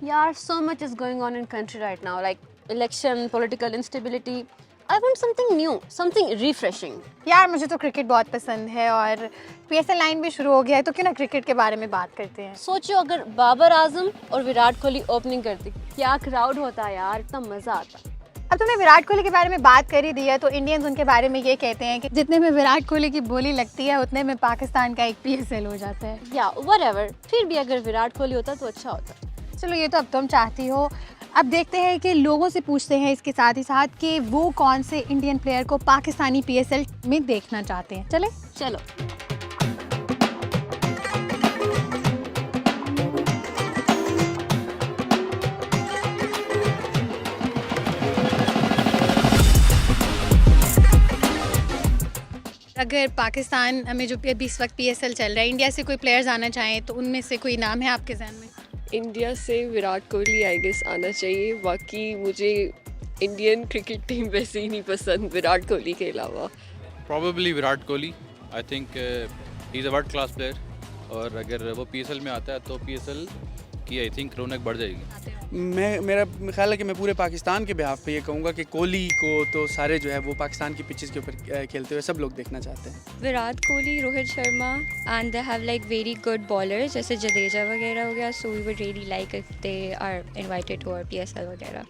यार so much is going on in country right now, like election, political instability. I want something new, something refreshing. यार मुझे तो cricket बहुत पसंद है और PSL 9 भी शुरू हो गया है, तो क्यों ना क्रिकेट के बारे में बात करते हैं। सोचो अगर बाबर आजम और विराट कोहली ओपनिंग करती, क्या क्राउड होता यार, इतना मजा आता। अब तुमने विराट कोहली के बारे में बात कर ही दी है, तो इंडियंस उनके बारे में ये कहते हैं कि जितने में विराट कोहली की बोली लगती है उतने में पाकिस्तान का एक PSL हो जाता है। या व्हाटएवर, फिर भी अगर विराट कोहली होता तो अच्छा होता। चलो ये तो अब तुम चाहती हो। अब देखते हैं कि लोगों से पूछते हैं इसके साथ ही साथ कि वो कौन से इंडियन प्लेयर को पाकिस्तानी PSL में देखना चाहते हैं। चले चलो। अगर पाकिस्तान में जो अभी इस वक्त PSL चल रहा है, इंडिया से कोई प्लेयर्स आना चाहें तो उनमें से कोई नाम है आपके जहन में? इंडिया से विराट कोहली आई गेस आना चाहिए। बाकी मुझे इंडियन क्रिकेट टीम वैसे ही नहीं पसंद विराट कोहली के अलावा। Probably Virat Kohli. I think he is a world class player और अगर वो PSL में आता है तो PSL की आई थिंक रौनक बढ़ जाएगी। मेरा ख्याल है कि मैं पूरे पाकिस्तान के बिहाफ पे ये कहूँगा कि कोहली को तो सारे जो है वो पाकिस्तान की पिचेस के ऊपर खेलते हुए सब लोग देखना चाहते हैं। Virat Kohli, Rohit Sharma and they have like very good bowlers जैसे जडेजा वगैरह हो गया, so we would really like if they are invited to our PSL वगैरह।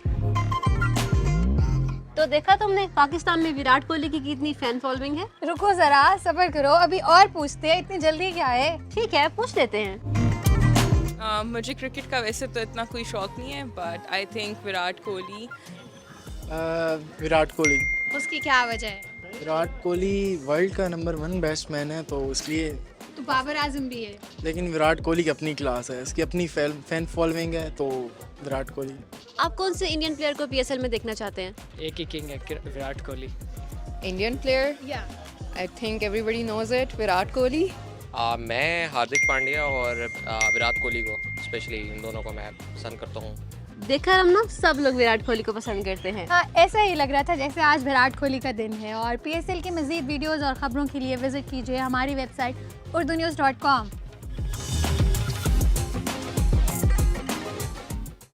तो देखा तुमने पाकिस्तान में विराट कोहली की कितनी फैन फॉलोइंग है। रुको जरा, सब्र करो, अभी और पूछते हैं, इतनी जल्दी क्या है। ठीक है, पूछ लेते हैं। मुझे क्रिकेट का वैसे तो इतना कोई शौक नहीं है, but I think Virat Kohli. Virat Kohli. उसकी क्या वजह है? विराट कोहली वर्ल्ड का नंबर 1 बैट्समैन है, तो इसलिए। तो बाबर आजम भी है, लेकिन विराट कोहली की अपनी क्लास है, इसकी अपनी फैन फॉलोइंग है, तो विराट कोहली। आप कौन से इंडियन प्लेयर को PSL में देखना चाहते हैं? एक ही किंग है विराट कोहली। इंडियन प्लेयर या I think everybody knows it, Virat Kohli. मैं हार्दिक पांड्या और विराट कोहली को, स्पेशली इन दोनों को मैं पसंद करता हूँ। देखा हम ना, सब लोग विराट कोहली को पसंद करते हैं। हाँ, ऐसा ही लग रहा था जैसे आज विराट कोहली का दिन है। और PSL की मज़ीद वीडियोज़ और ख़बरों के लिए विजिट कीजिए हमारी वेबसाइट urdunews.com।